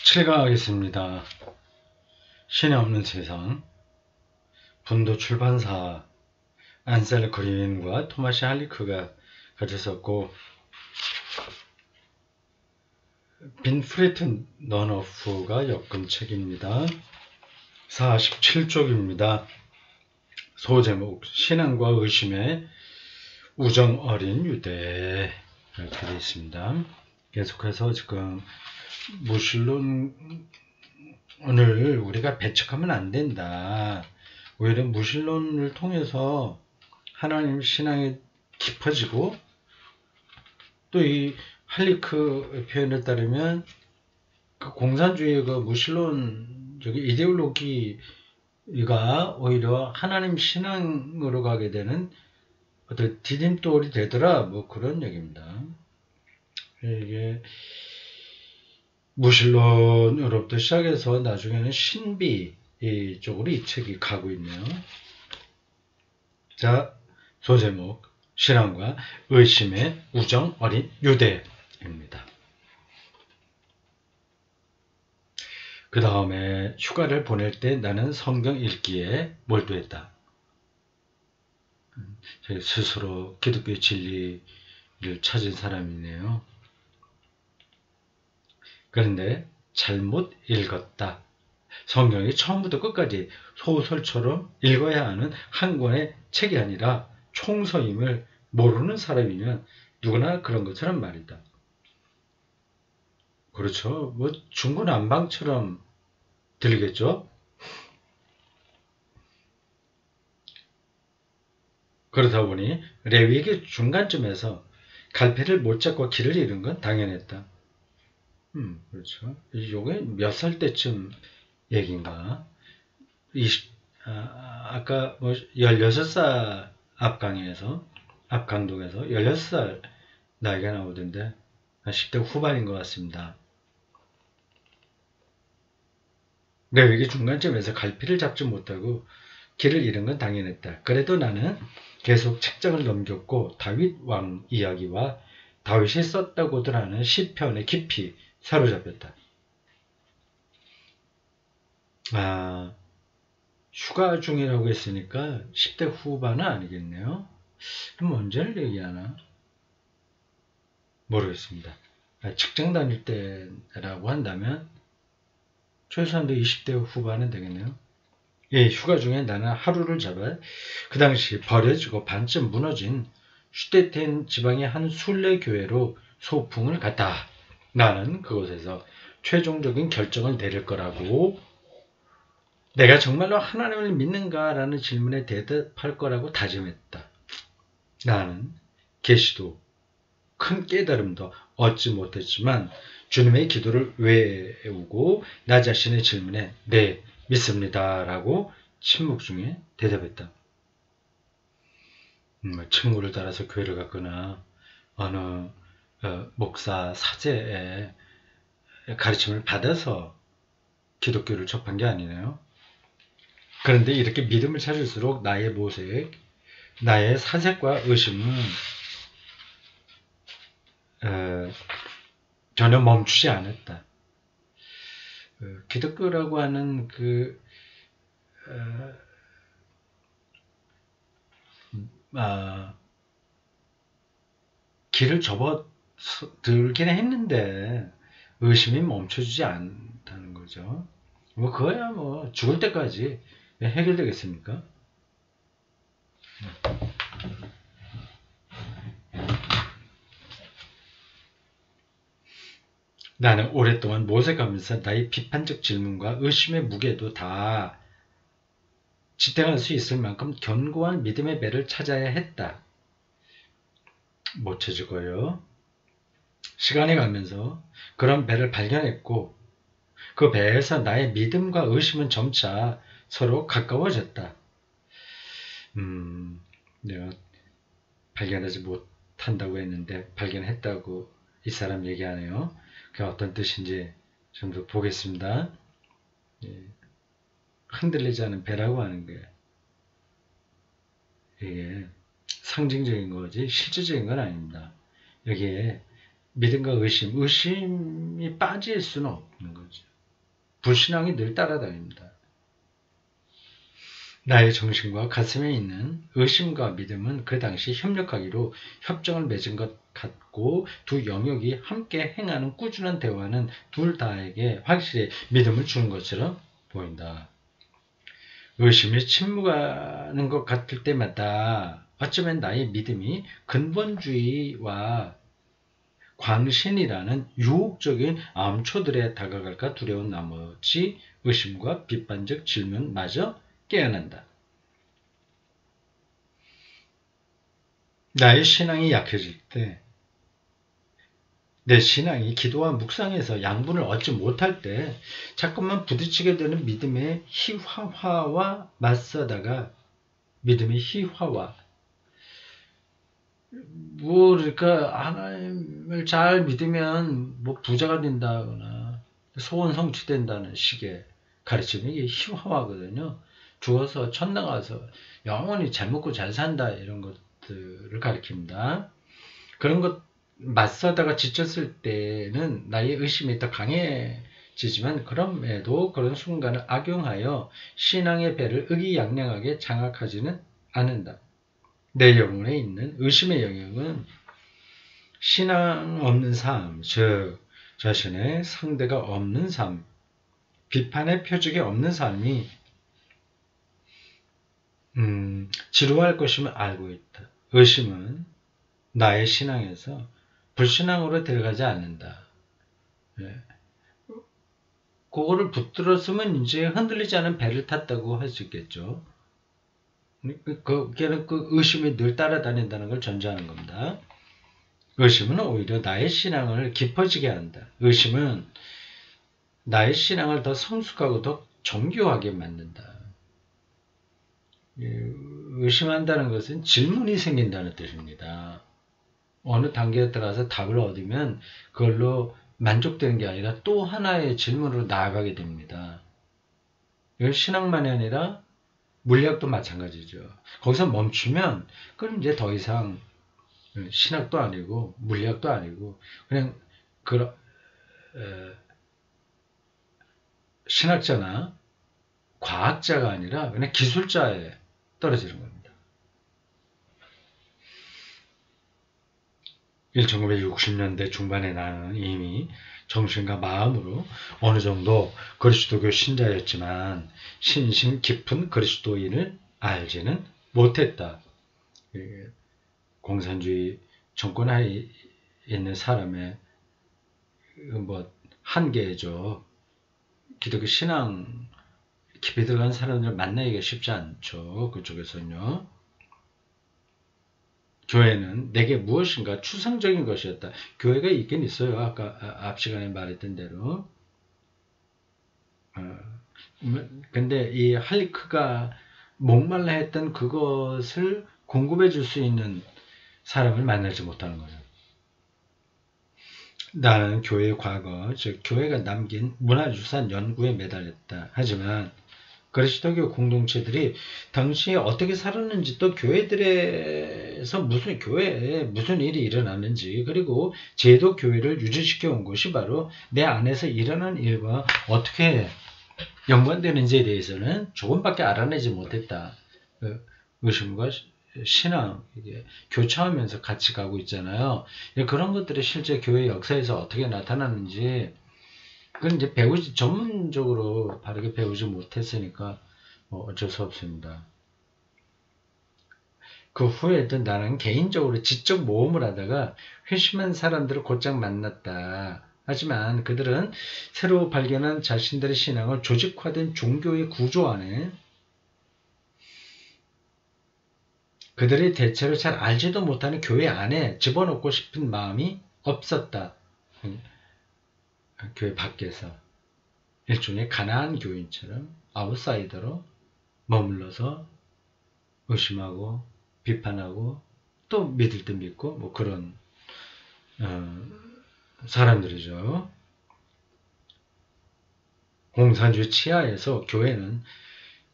7강하겠습니다. 신의 없는 세상. 분도 출판사 안셀 그린과 토마시 할리크가 같이 썼고, 빈 프리튼 너너프가 엮은 책입니다. 47쪽입니다. 소제목 신앙과 의심의 우정 어린 유대, 이렇게 되어 있습니다. 계속해서 지금 무신론을 우리가 배척하면 안 된다. 오히려 무신론을 통해서 하나님 신앙이 깊어지고, 또 이 할리크 표현에 따르면 그 공산주의의 그 무신론 이데올로기가 오히려 하나님 신앙으로 가게 되는 어떤 디딤돌이 되더라, 뭐 그런 얘기입니다. 이게 무신론으로부터 시작해서 나중에는 신비 쪽으로 이 책이 가고 있네요. 자, 소제목 신앙과 의심의 우정 어린 유대입니다. 그 다음에 휴가를 보낼 때 나는 성경 읽기에 몰두했다. 스스로 기독교의 진리를 찾은 사람이네요. 그런데 잘못 읽었다. 성경이 처음부터 끝까지 소설처럼 읽어야 하는 한 권의 책이 아니라 총서임을 모르는 사람이면 누구나 그런 것처럼 말이다. 그렇죠. 뭐 중구난방처럼 들리겠죠. 그러다 보니 레위기 중간쯤에서 갈피를 못 잡고 길을 잃은 건 당연했다. 그렇죠. 이게 몇 살 때쯤 얘기인가? 아까 뭐 16살 앞강동에서 16살 나이가 나오던데 10대 후반인 것 같습니다. 레위기 중간쯤에서 갈피를 잡지 못하고 길을 잃은 건 당연했다. 그래도 나는 계속 책장을 넘겼고 다윗 왕 이야기와 다윗이 썼다고들 하는 시편에 깊이 사로잡혔다. 휴가 중이라고 했으니까 10대 후반은 아니겠네요. 그럼 언제를 얘기하나? 모르겠습니다. 직장 다닐 때라고 한다면 최소한 20대 후반은 되겠네요. 예, 휴가 중에 나는 하루를 잡아 그 당시 버려지고 반쯤 무너진 슈테텐 지방의 한 순례교회로 소풍을 갔다. 나는 그곳에서 최종적인 결정을 내릴 거라고, 내가 정말로 하나님을 믿는가라는 질문에 대답할 거라고 다짐했다. 나는 계시도 큰 깨달음도 얻지 못했지만 주님의 기도를 외우고 나 자신의 질문에 네, 믿습니다 라고 침묵 중에 대답했다. 친구를 따라서 교회를 갔거나 어느 목사 사제의 가르침을 받아서 기독교를 접한 게 아니네요. 그런데 이렇게 믿음을 찾을수록 나의 모색, 나의 사색과 의심은 전혀 멈추지 않았다. 기독교라고 하는 길을 접어들긴 했는데 의심이 멈춰주지 않다는 거죠. 뭐 그거야 뭐 죽을 때까지 해결되겠습니까? 나는 오랫동안 모색하면서 나의 비판적 질문과 의심의 무게도 다 지탱할 수 있을 만큼 견고한 믿음의 배를 찾아야 했다. 못 찾고요. 시간이 가면서 그런 배를 발견했고 그 배에서 나의 믿음과 의심은 점차 서로 가까워졌다. 내가 발견하지 못한다고 했는데 발견했다고 이 사람 얘기하네요. 그게 어떤 뜻인지 좀 더 보겠습니다. 흔들리지 않은 배라고 하는 게 이게 상징적인 거지 실질적인 건 아닙니다. 여기에 믿음과 의심이 빠질 수는 없는 거죠. 불신앙이 늘 따라다닙니다. 나의 정신과 가슴에 있는 의심과 믿음은 그 당시 협력하기로 협정을 맺은 것 같고 두 영역이 함께 행하는 꾸준한 대화는 둘 다에게 확실히 믿음을 주는 것처럼 보인다. 의심이 침묵하는 것 같을 때마다 어쩌면 나의 믿음이 근본주의와 광신이라는 유혹적인 암초들에 다가갈까 두려운 나머지 의심과 비판적 질문마저 깨어난다. 나의 신앙이 약해질 때, 내 신앙이 기도와 묵상에서 양분을 얻지 못할 때 자꾸만 부딪히게 되는 믿음의 희화화와 맞서다가 믿음의 희화화, 그러니까 하나님을 잘 믿으면 뭐 부자가 된다거나 소원 성취된다는 식의 가르침이 이게 희화화거든요. 죽어서 천당 가서 영원히 잘 먹고 잘 산다 이런 것들을 가리킵니다. 그런 것 맞서다가 지쳤을 때는 나의 의심이 더 강해지지만 그럼에도 그런 순간을 악용하여 신앙의 배를 의기양양하게 장악하지는 않는다. 내 영혼에 있는 의심의 영역은 신앙 없는 삶, 즉 자신의 상대가 없는 삶, 비판의 표적이 없는 삶이 지루할 것임을 알고 있다. 의심은 나의 신앙에서 불신앙으로 데려가지 않는다. 예. 그거를 붙들었으면 이제 흔들리지 않은 배를 탔다고 할 수 있겠죠. 그게는 그 의심이 늘 따라다닌다는 걸 전제하는 겁니다. 의심은 오히려 나의 신앙을 깊어지게 한다. 의심은 나의 신앙을 더 성숙하고 더 정교하게 만든다. 의심한다는 것은 질문이 생긴다는 뜻입니다. 어느 단계에 들어가서 답을 얻으면 그걸로 만족되는 게 아니라 또 하나의 질문으로 나아가게 됩니다. 이건 신앙만이 아니라 물리학도 마찬가지죠. 거기서 멈추면 그럼 이제 더 이상 신학도 아니고 물리학도 아니고 그냥 신학자나 과학자가 아니라 그냥 기술자에 떨어지는 겁니다. 1960년대 중반에 나는 이미 정신과 마음으로 어느 정도 그리스도교 신자였지만 신심 깊은 그리스도인을 알지는 못했다. 공산주의 정권하에 있는 사람의 뭐 한계죠. 기독교 신앙 깊이 들어간 사람들을 만나기가 쉽지 않죠. 그쪽에서는요. 교회는 내게 무엇인가 추상적인 것이었다. 교회가 있긴 있어요. 아까 앞 시간에 말했던 대로. 근데 이 할리크가 목말라 했던 그것을 공급해 줄 수 있는 사람을 만나지 못하는 거죠. 나는 교회의 과거, 즉 교회가 남긴 문화유산 연구에 매달렸다. 하지만 그리스도교 공동체들이 당시에 어떻게 살았는지 또 교회들에서 교회에 무슨 일이 일어났는지 그리고 제도 교회를 유지시켜 온 것이 바로 내 안에서 일어난 일과 어떻게 연관되는지에 대해서는 조금밖에 알아내지 못했다. 의심과 신앙, 이게 교차하면서 같이 가고 있잖아요. 그런 것들이 실제 교회 역사에서 어떻게 나타나는지 그건 이제 전문적으로 바르게 배우지 못했으니까 어쩔 수 없습니다. 그 후에도 나는 개인적으로 지적 모험을 하다가 회심한 사람들을 곧장 만났다. 하지만 그들은 새로 발견한 자신들의 신앙을 조직화된 종교의 구조 안에 그들의 대체로 잘 알지도 못하는 교회 안에 집어넣고 싶은 마음이 없었다. 교회 밖에서 일종의 가난한 교인처럼 아웃사이더로 머물러서 의심하고 비판하고 또 믿을 때 믿고 뭐 그런 사람들이죠. 공산주의 치하에서 교회는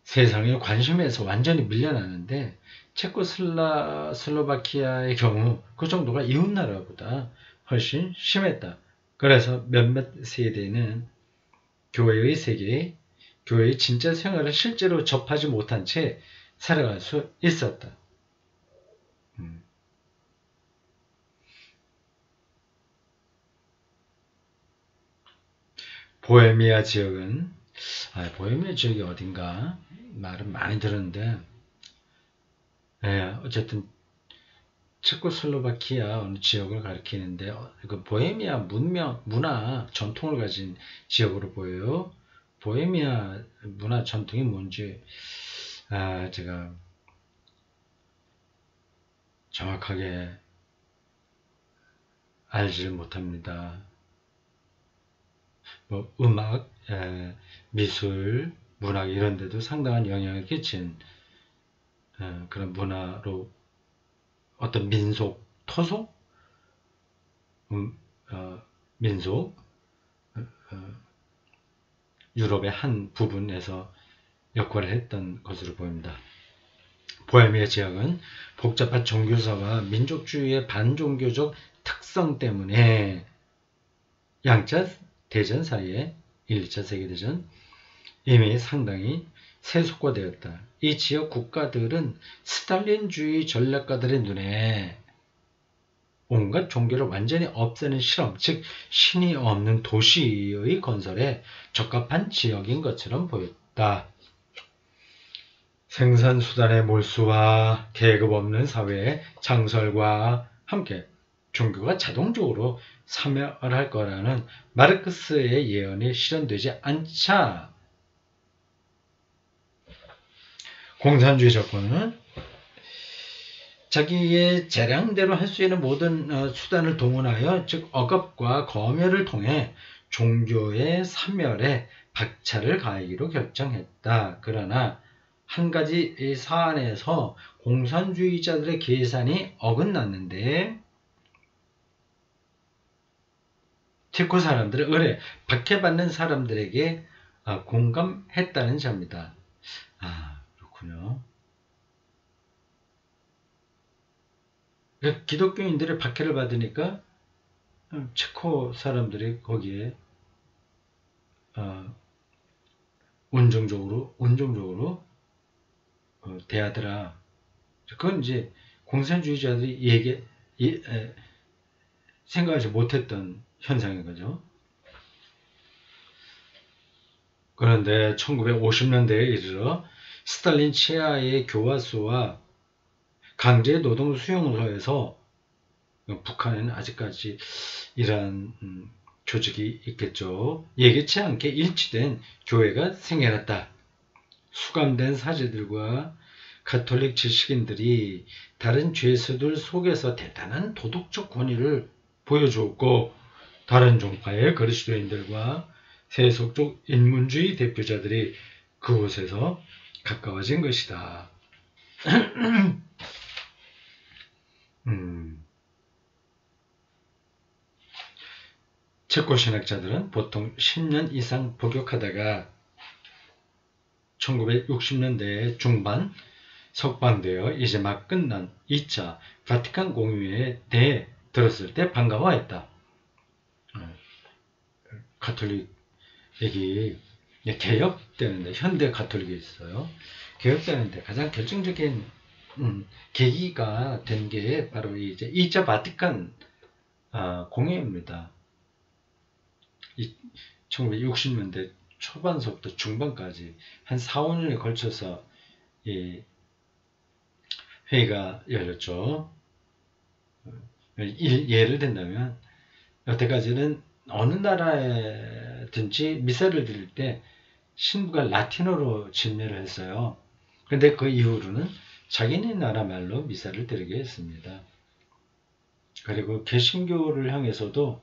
세상의 관심에서 완전히 밀려나는데 체코슬로바키아의 경우 그 정도가 이웃나라보다 훨씬 심했다. 그래서 몇몇 세대는 교회의 세계, 교회의 진짜 생활을 실제로 접하지 못한 채 살아갈 수 있었다. 보헤미아 지역은 보헤미아 지역이 어딘가 말은 많이 들었는데 어쨌든 체코슬로바키아 어느 지역을 가리키는데 그 보헤미아 문화 전통을 가진 지역으로 보여요. 보헤미아 문화 전통이 뭔지 제가 정확하게 알지를 못합니다. 뭐 음악, 미술, 문학 이런 데도 상당한 영향을 끼친 그런 문화로 어떤 민속, 토속, 민속, 유럽의 한 부분에서 역할을 했던 것으로 보입니다. 보헤미아 지역은 복잡한 종교사와 민족주의의 반종교적 특성 때문에 양자 대전 사이에 1, 2차 세계대전 이미 상당히 세속화되었다. 이 지역 국가들은 스탈린주의 전략가들의 눈에 온갖 종교를 완전히 없애는 실험, 즉 신이 없는 도시의 건설에 적합한 지역인 것처럼 보였다. 생산수단의 몰수와 계급 없는 사회의 창설과 함께 종교가 자동적으로 사멸할 거라는 마르크스의 예언이 실현되지 않자 공산주의 정권은 자기의 재량대로 할 수 있는 모든 수단을 동원하여 즉 억압과 검열을 통해 종교의 사멸에 박차를 가하기로 결정했다. 그러나 한 가지 사안에서 공산주의자들의 계산이 어긋났는데 체코 사람들의 의뢰, 박해받는 사람들에게 공감했다는 점입니다. 그렇군요. 기독교인들의 박해를 받으니까 체코 사람들이 거기에 온정적으로 대하더라. 그건 이제 공산주의자들이 생각하지 못했던 현상인 거죠. 그런데 1950년대에 이르러 스탈린 치하의 교화소와 강제 노동 수용소에서 북한에는 아직까지 이러한 조직이 있겠죠. 예기치 않게 일치된 교회가 생겨났다. 수감된 사제들과 가톨릭 지식인들이 다른 죄수들 속에서 대단한 도덕적 권위를 보여주었고 다른 종파의 그리스도인들과 세속적 인문주의 대표자들이 그곳에서 가까워진 것이다. 체코 신학자들은 보통 10년 이상 복역하다가 1960년대 중반 석방되어 이제 막 끝난 2차 바티칸 공의회에 들었을 때 반가워했다. 가톨릭이 개혁되는데 현대 가톨릭이 있어요. 개혁되는데 가장 결정적인 계기가 된 게 바로 이제 2차 바티칸 공의회입니다. 1960년대 초반서부터 중반까지 한 4, 5년에 걸쳐서 이 회의가 열렸죠. 예를 든다면 여태까지는 어느 나라에든지 미사를 드릴 때 신부가 라틴어로 진례를 했어요. 그런데 그 이후로는 자기네 나라 말로 미사를 드리게 했습니다. 그리고 개신교를 향해서도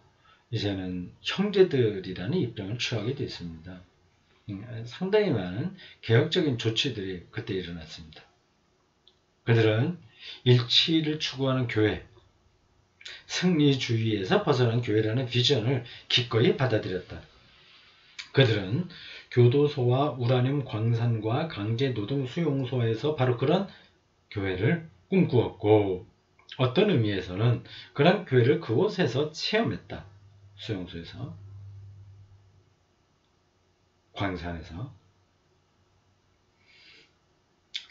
이제는 형제들이라는 입장을 취하게 됐습니다. 상당히 많은 개혁적인 조치들이 그때 일어났습니다. 그들은 일치를 추구하는 교회, 승리주의에서 벗어난 교회라는 비전을 기꺼이 받아들였다. 그들은 교도소와 우라늄 광산과 강제 노동 수용소에서 바로 그런 교회를 꿈꾸었고 어떤 의미에서는 그런 교회를 그곳에서 체험했다. 수용소에서. 광산에서.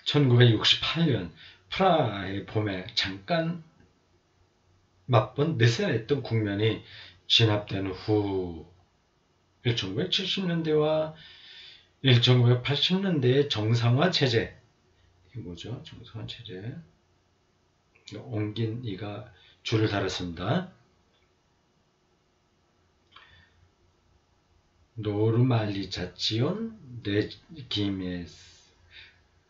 1968년 프라하의 봄에 잠깐 맛본 느슨했던 국면이 진압된 후 1970년대와 1980년대의 정상화 체제, 이게 뭐죠? 정상화 체제. 옮긴 이가 줄을 달았습니다. 노르말리자치온 네 기메스.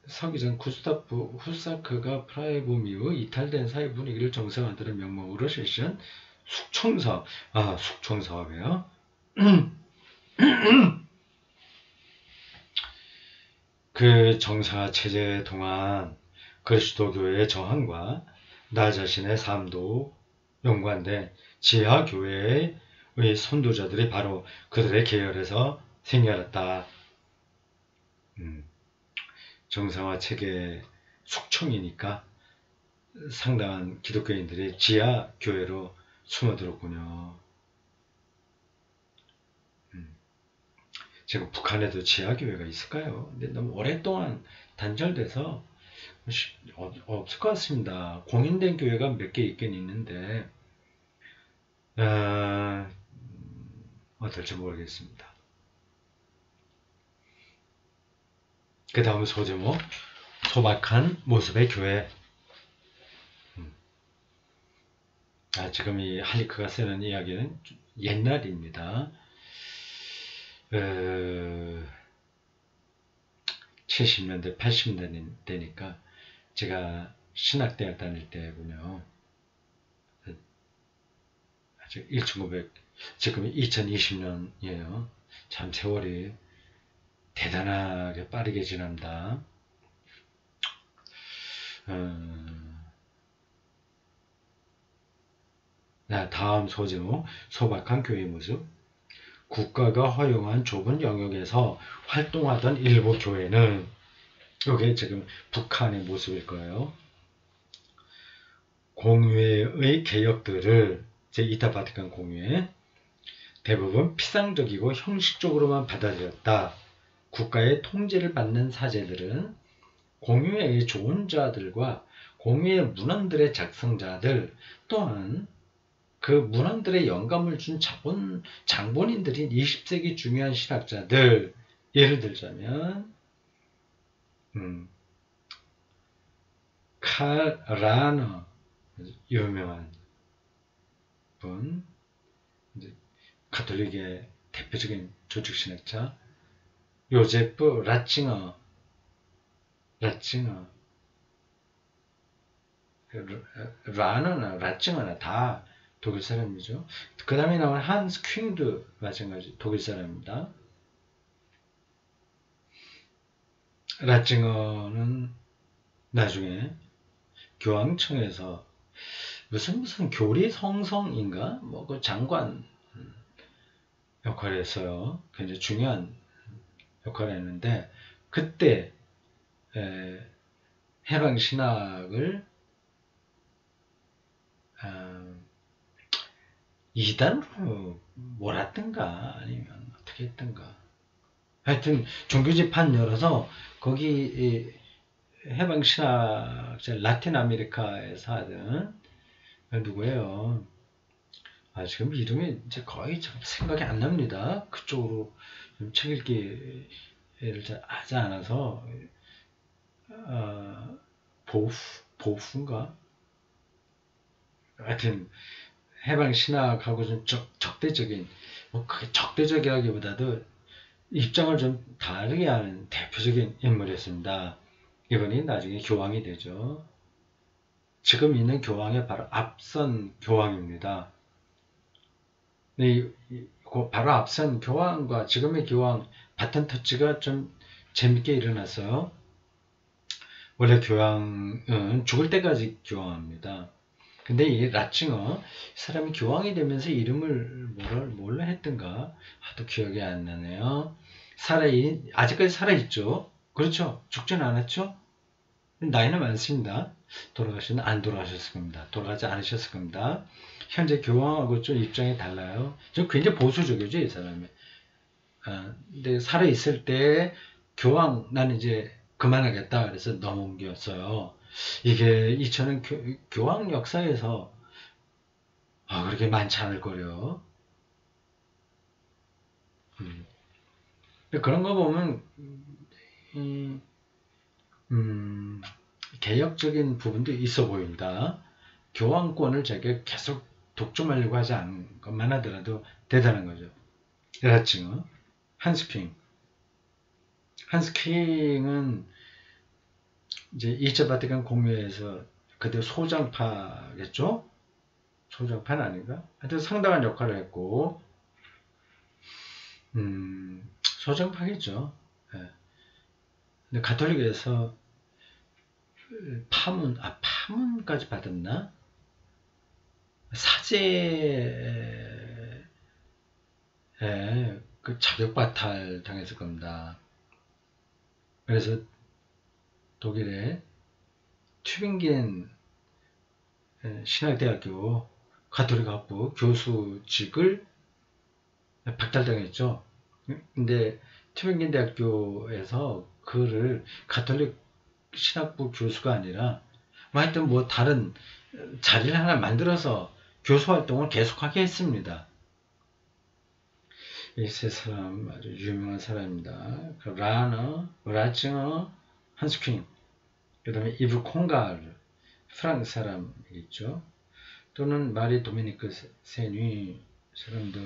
서기장 구스타프 후사크가 프라하의 봄 이후 이탈된 사회 분위기를 정상화하는 명목으로 실시한 숙청사업. 숙청사업이에요. 그 정상화 체제 동안 그리스도교회의 저항과 나 자신의 삶도 연관된 지하교회의 선도자들이 바로 그들의 계열에서 생겨났다. 정상화 체계 숙청이니까 상당한 기독교인들이 지하교회로 숨어들었군요. 지금 북한에도 지하교회가 있을까요? 근데 너무 오랫동안 단절돼서 없을 것 같습니다. 공인된 교회가 몇 개 있긴 있는데 어떨지 모르겠습니다. 그 다음 소제목, 소박한 모습의 교회. 지금 이 할리크가 쓰는 이야기는 옛날입니다. 70년대, 80년대니까 제가 신학대학 다닐 때군요. 아직 1900, 지금 2020년이에요. 참 세월이 대단하게 빠르게 지납니다. 다음 소제목, 소박한 교회 모습. 국가가 허용한 좁은 영역에서 활동하던 일부 교회는, 이게 지금 북한의 모습일 거예요. 공회의 개혁들을, 제2타 바티칸 공회, 대부분 피상적이고 형식적으로만 받아들였다. 국가의 통제를 받는 사제들은 공회의 조언자들과 공회의 문헌들의 작성자들, 또한 그 문헌들의 영감을 준 장본인들인 20세기 중요한 신학자들, 예를 들자면 칼 라너, 유명한 분, 가톨릭의 대표적인 조직신학자, 요제프 라칭어, 라너나 라칭어나 다 독일 사람이죠. 그 다음에 나온 한스 퀸도 마찬가지 독일 사람입니다. 라칭어는 나중에 교황청에서 무슨 교리 성성인가 뭐 그 장관 역할을 했어요. 굉장히 중요한 역할을 했는데, 그때 해방 신학을 이단으로 몰았든가 아니면 어떻게 했든가, 하여튼 종교집판 열어서 거기 해방 신학자 라틴 아메리카에서 하던 누구예요? 지금 이름이 이제 거의 생각이 안 납니다. 그쪽으로 책 읽기를 잘 하지 않아서, 보프인가? 하여튼 해방 신학하고 좀 적대적인, 뭐 그게 적대적이라기보다도 입장을 좀 다르게 하는 대표적인 인물이었습니다. 이분이 나중에 교황이 되죠. 지금 있는 교황의 바로 앞선 교황입니다. 바로 앞선 교황과 지금의 교황 바톤 터치가 좀 재밌게 일어났어요. 원래 교황은 죽을 때까지 교황합니다. 근데 이 라칭어, 사람이 교황이 되면서 이름을 뭘로 했던가 하도 기억이 안 나네요. 아직까지 살아있죠. 그렇죠. 죽지는 않았죠. 나이는 많습니다. 안 돌아가셨을 겁니다. 돌아가지 않으셨을 겁니다. 현재 교황하고 좀 입장이 달라요. 좀 굉장히 보수적이죠, 이 사람이. 근데 살아있을 때 교황, 나는 이제 그만하겠다. 그래서 넘어옮겼어요. 이게 2000년 교황 역사에서 그렇게 많지 않을 거래요. 그런 거 보면, 개혁적인 부분도 있어 보인다. 교황권을 자기가 계속 독점하려고 하지 않은 것만 하더라도 대단한 거죠. 라칭어, 한스킹. 한스킹은 이제 2차 바티칸 공회에서 그때 소장파겠죠? 소장파는 아닌가? 하여튼 상당한 역할을 했고, 소장파겠죠. 예. 근데 가톨릭에서 파문까지 받았나? 사제에 그 자격박탈 당했을 겁니다. 그래서 독일의 튜빙겐 신학대학교 가톨릭학부 교수직을 박탈당했죠. 근데 튜빙겐 대학교에서 그를 가톨릭 신학부 교수가 아니라 하여튼 뭐 다른 자리를 하나 만들어서 교수 활동을 계속하게 했습니다. 이 세 사람 아주 유명한 사람입니다. 라칭어, 한스킹, 그 다음에 이브 콩가르, 프랑스 사람이겠죠. 또는 마리 도미니크 세뉘 사람도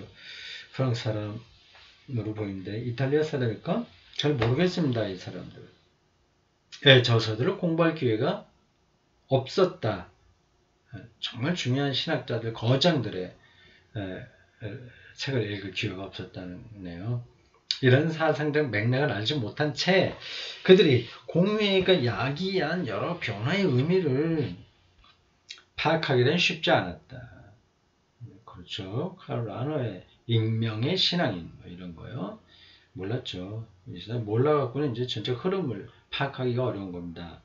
프랑스 사람으로 보이는데 이탈리아 사람일까? 잘 모르겠습니다. 이 사람들. 저서들을 공부할 기회가 없었다. 정말 중요한 신학자들, 거장들의 책을 읽을 기회가 없었다네요. 이런 사상적 맥락을 알지 못한 채 그들이 공회가 야기한 여러 변화의 의미를 파악하기는 쉽지 않았다. 그렇죠. 카를 라너의 익명의 신앙인 이런 거요. 몰랐죠. 몰라갖고는 이제 전체 흐름을 파악하기가 어려운 겁니다.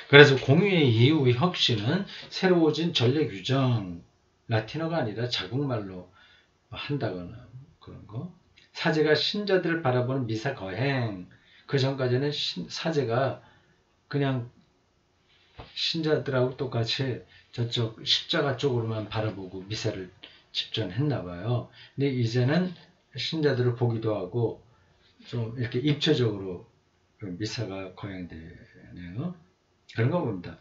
그래서 공회 이후 혁신은 새로워진 전례 규정, 라틴어가 아니라 자국말로 한다거나 그런 거. 사제가 신자들을 바라보는 미사 거행. 그 전까지는 사제가 그냥 신자들하고 똑같이 저쪽 십자가 쪽으로만 바라보고 미사를 집전했나 봐요. 근데 이제는 신자들을 보기도 하고 좀 이렇게 입체적으로 미사가 거행되네요. 그런 거 봅니다.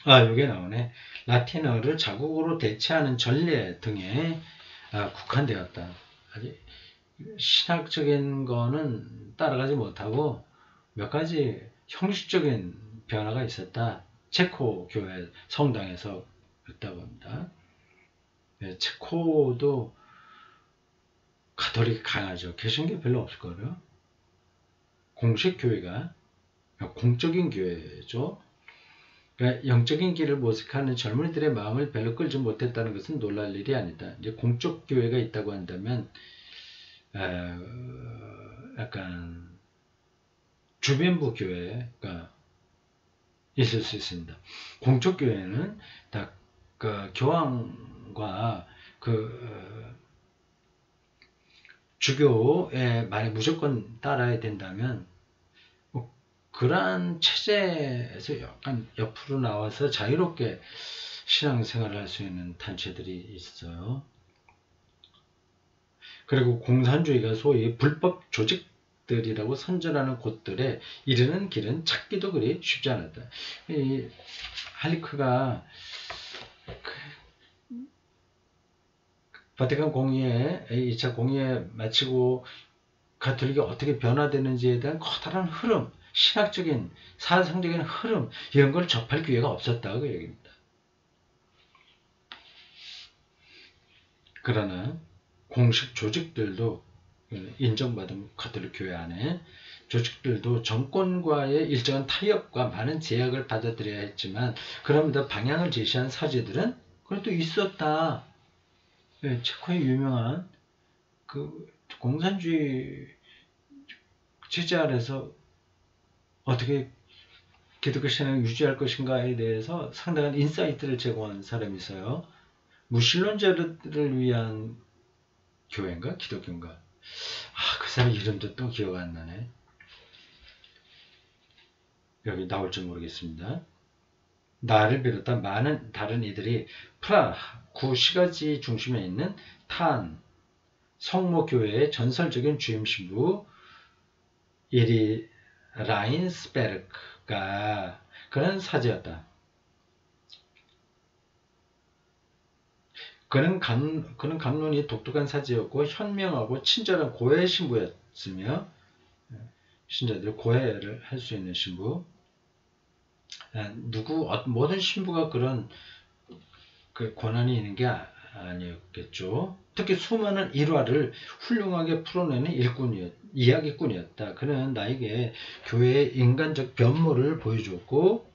여기 나오네. 라틴어를 자국어로 대체하는 전례 등에 국한되었다. 아주 신학적인 거는 따라가지 못하고 몇 가지 형식적인 변화가 있었다. 체코 교회 성당에서 그랬다고 합니다. 체코도 가톨릭이 강하죠. 개신교 별로 없을 거예요. 공식 교회가 공적인 교회죠. 그러니까 영적인 길을 모색하는 젊은이들의 마음을 별로 끌지 못했다는 것은 놀랄 일이 아니다. 이제 공적 교회가 있다고 한다면 약간 주변부 교회가 있을 수 있습니다. 공적 교회는 다 그 교황과 그 주교의 말에 무조건 따라야 된다면 그러한 체제에서 약간 옆으로 나와서 자유롭게 신앙생활을 할 수 있는 단체들이 있어요. 그리고 공산주의가 소위 불법 조직들이라고 선전하는 곳들에 이르는 길은 찾기도 그리 쉽지 않았다. 이 할리크가 바티칸 공의회, 2차 공의회 마치고 가톨릭이 어떻게 변화되는지에 대한 커다란 흐름, 신학적인, 사상적인 흐름 이런 걸 접할 기회가 없었다고 얘기합니다. 그러나 공식 조직들도 인정받은 가톨릭 교회 안에 조직들도 정권과의 일정한 타협과 많은 제약을 받아들여야 했지만 그럼에도 방향을 제시한 사제들은 그래도 있었다. 체코의 유명한 그 공산주의 체제 아래서 어떻게 기독교 신앙을 유지할 것인가에 대해서 상당한 인사이트를 제공한 사람이 있어요. 무신론자들을 위한 교회인가? 기독교인가? 그 사람 이름도 또 기억 안 나네. 여기 나올지 모르겠습니다. 나를 비롯한 많은 다른 이들이 프라하 구시가지 중심에 있는 탄 성모교회의 전설적인 주임 신부 이리 라인스베르크가 그는 사제였다. 그는 감론이 독특한 사제였고 현명하고 친절한 고해 신부였으며 신자들 고해를 할 수 있는 신부. 모든 신부가 그런 그 권한이 있는 게 아니었겠죠. 특히 수많은 일화를 훌륭하게 풀어내는 이야기꾼이었다. 그는 나에게 교회의 인간적 면모를 보여줬고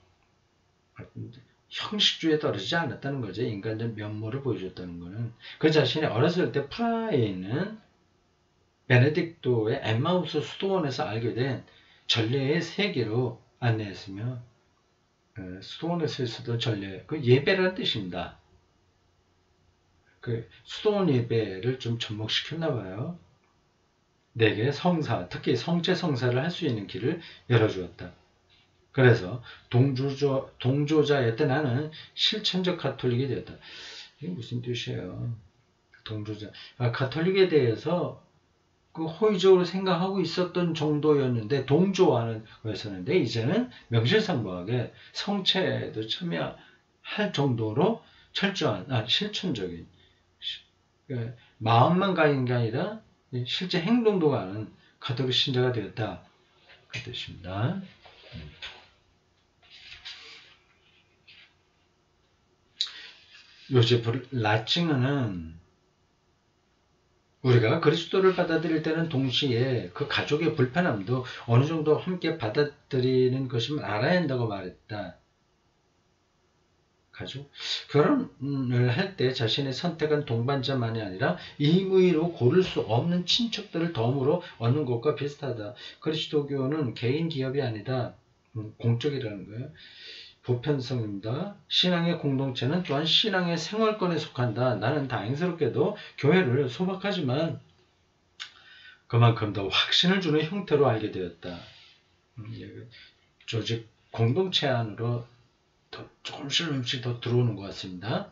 형식주의에 떨어지지 않았다는 거죠. 인간적 면모를 보여줬다는 것은 그 자신이 어렸을 때 프라하에 있는 베네딕토의 엠마우스 수도원에서 알게 된 전례의 세계로 안내했으며 수도원에서 있었던 전례, 그 예배라는 뜻입니다. 그 수도원 예배를 좀 접목시켰나 봐요. 내게 성사, 특히 성체 성사를 할 수 있는 길을 열어주었다. 그래서 동조자였던 나는 실천적 가톨릭이 되었다. 이게 무슨 뜻이에요? 동조자. 가톨릭에 대해서 그 호의적으로 생각하고 있었던 정도였는데 동조하는 거였었는데 이제는 명실상부하게 성체에도 참여할 정도로 철저한 실천적인 마음만 가진 게 아니라 실제 행동도 가는 가톨릭 신자가 되었다. 그 뜻입니다. 요제프 라칭은 우리가 그리스도를 받아들일 때는 동시에 그 가족의 불편함도 어느 정도 함께 받아들이는 것임을 알아야 한다고 말했다. 가족? 결혼을 할 때 자신의 선택한 동반자만이 아니라 임의로 고를 수 없는 친척들을 덤으로 얻는 것과 비슷하다. 그리스도교는 개인 기업이 아니다. 공적이라는 거예요. 보편성입니다. 신앙의 공동체는 또한 신앙의 생활권에 속한다. 나는 다행스럽게도 교회를 소박하지만 그만큼 더 확신을 주는 형태로 알게 되었다. 조직 공동체 안으로 조금씩 더 들어오는 것 같습니다.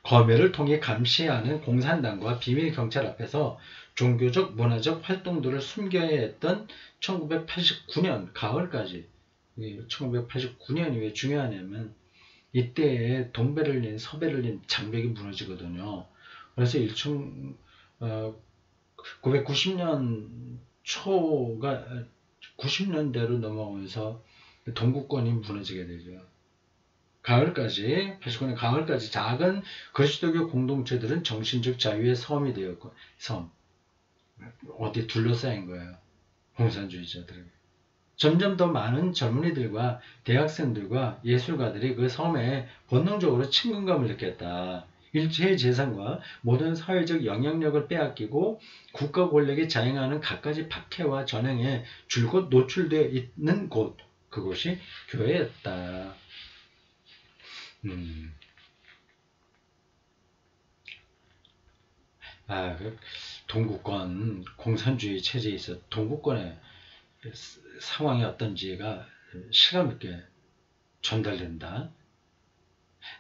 검열을 통해 감시해야 하는 공산당과 비밀 경찰 앞에서 종교적 문화적 활동들을 숨겨야 했던 1989년 가을까지 1989년이 왜 중요하냐면 이때에 동베를린, 서베를린 장벽이 무너지거든요. 그래서 1990년 초가 90년대로 넘어오면서 동구권이 무너지게 되죠. 가을까지 89년 가을까지 작은 그리스도교 공동체들은 정신적 자유의 섬이 되었고 어디 둘러싸인 거예요. 공산주의자들에게. 점점 더 많은 젊은이들과 대학생들과 예술가들이 그 섬에 본능적으로 친근감을 느꼈다. 일체의 재산과 모든 사회적 영향력을 빼앗기고 국가 권력이 자행하는 갖가지 박해와 전횡에 줄곧 노출되어 있는 곳, 그곳이 교회였다. 동구권 공산주의 체제에 있어 동구권의 상황이 어떤지가 실감있게 전달된다.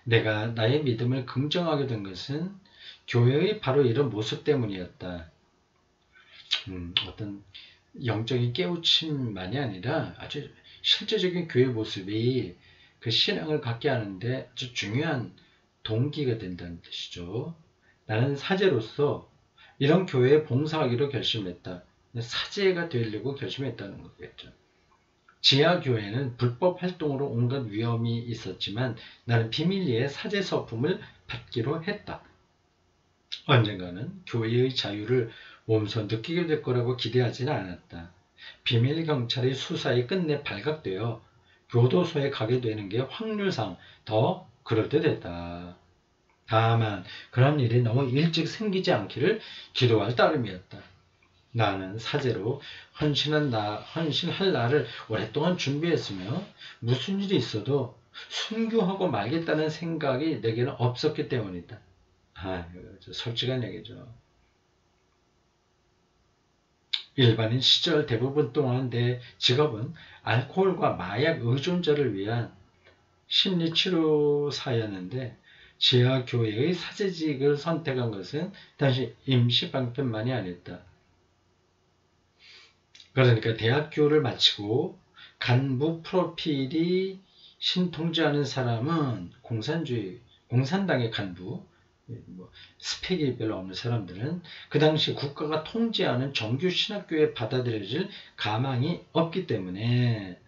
내가 나의 믿음을 긍정하게 된 것은 교회의 바로 이런 모습 때문이었다. 어떤 영적인 깨우침만이 아니라 아주 실제적인 교회 모습이 그 신앙을 갖게 하는데 아주 중요한 동기가 된다는 뜻이죠. 나는 사제로서 이런 교회에 봉사하기로 결심했다. 사제가 되려고 결심했다는 거겠죠. 지하교회는 불법 활동으로 온갖 위험이 있었지만 나는 비밀리에 사제 서품을 받기로 했다. 언젠가는 교회의 자유를 몸소 느끼게 될 거라고 기대하지는 않았다. 비밀 경찰의 수사에 끝내 발각되어 교도소에 가게 되는 게 확률상 더 그럴듯했다. 다만 그런 일이 너무 일찍 생기지 않기를 기도할 따름이었다. 나는 사제로 헌신할 날을 오랫동안 준비했으며 무슨 일이 있어도 순교하고 말겠다는 생각이 내게는 없었기 때문이다. 솔직한 얘기죠. 일반인 시절 대부분 동안 내 직업은 알코올과 마약 의존자를 위한 심리치료사였는데 지하교회의 사제직을 선택한 것은 단지 임시방편만이 아니었다. 그러니까 대학교를 마치고 간부 프로필이 신통지하는 사람은 공산당의 간부, 스펙이 별로 없는 사람들은 그 당시 국가가 통제하는 정규 신학교에 받아들여질 가망이 없기 때문에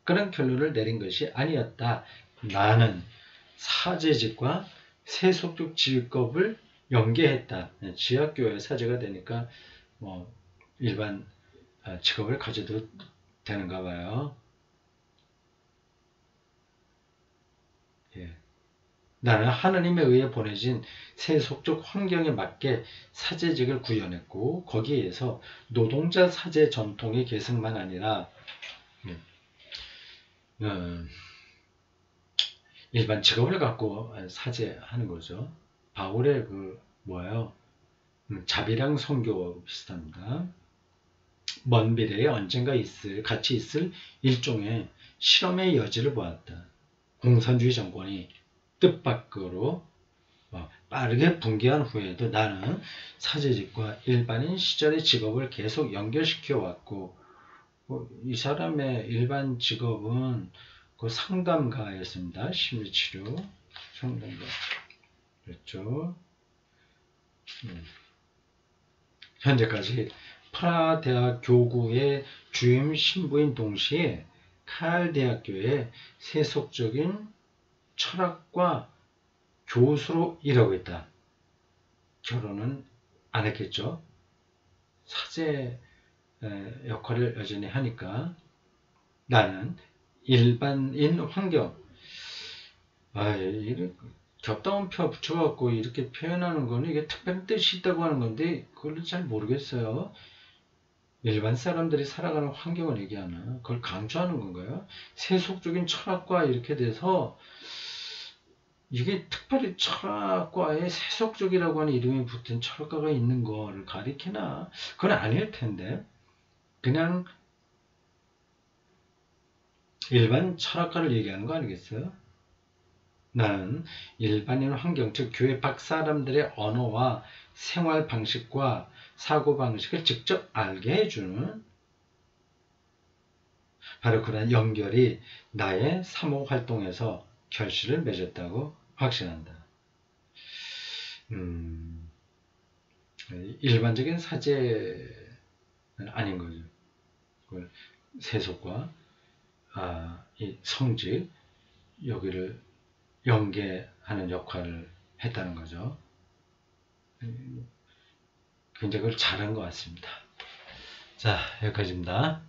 그런 결론을 내린 것이 아니었다. 나는 사제직과 세속적 직업을 연계했다. 지하교회 사제가 되니까 뭐 일반 직업을 가져도 되는가 봐요. 예. 나는 하나님에 의해 보내진 세속적 환경에 맞게 사제직을 구현했고 거기에서 노동자 사제 전통의 계승만 아니라 일반 직업을 갖고 사제하는 거죠. 바울의 뭐예요? 자비랑 선교하고 비슷합니다. 먼 미래에 언젠가 같이 있을 일종의 실험의 여지를 보았다. 공산주의 정권이 뜻밖으로 빠르게 붕괴한 후에도 나는 사제직과 일반인 시절의 직업을 계속 연결시켜 왔고 이 사람의 일반 직업은 상담가였습니다. 심리치료 상담가 그렇죠. 현재까지 프라하 대학 교구의 주임 신부인 동시에 칼 대학교의 세속적인 철학과 교수로 일하고 있다. 결혼은 안 했겠죠. 사제 역할을 여전히 하니까 나는 일반인 환경 이렇게 겹다운표 붙여갖고 이렇게 표현하는 거는 이게 특별한 뜻이 있다고 하는 건데 그걸 잘 모르겠어요. 일반 사람들이 살아가는 환경을 얘기하나 그걸 강조하는 건가요? 세속적인 철학과 이렇게 돼서 이게 특별히 철학과에 세속적이라고 하는 이름이 붙은 철학과가 있는 거를 가리키나? 그건 아닐 텐데 그냥 일반 철학과를 얘기하는 거 아니겠어요? 나는 일반인 환경, 즉 교회 밖 사람들의 언어와 생활 방식과 사고 방식을 직접 알게 해주는 바로 그런 연결이 나의 사모 활동에서 결실을 맺었다고 확신한다. 일반적인 사제는 아닌 거죠. 세속과 이 성직 여기를 연계하는 역할을 했다는 거죠. 굉장히 그걸 잘한 것 같습니다. 자, 여기까지입니다.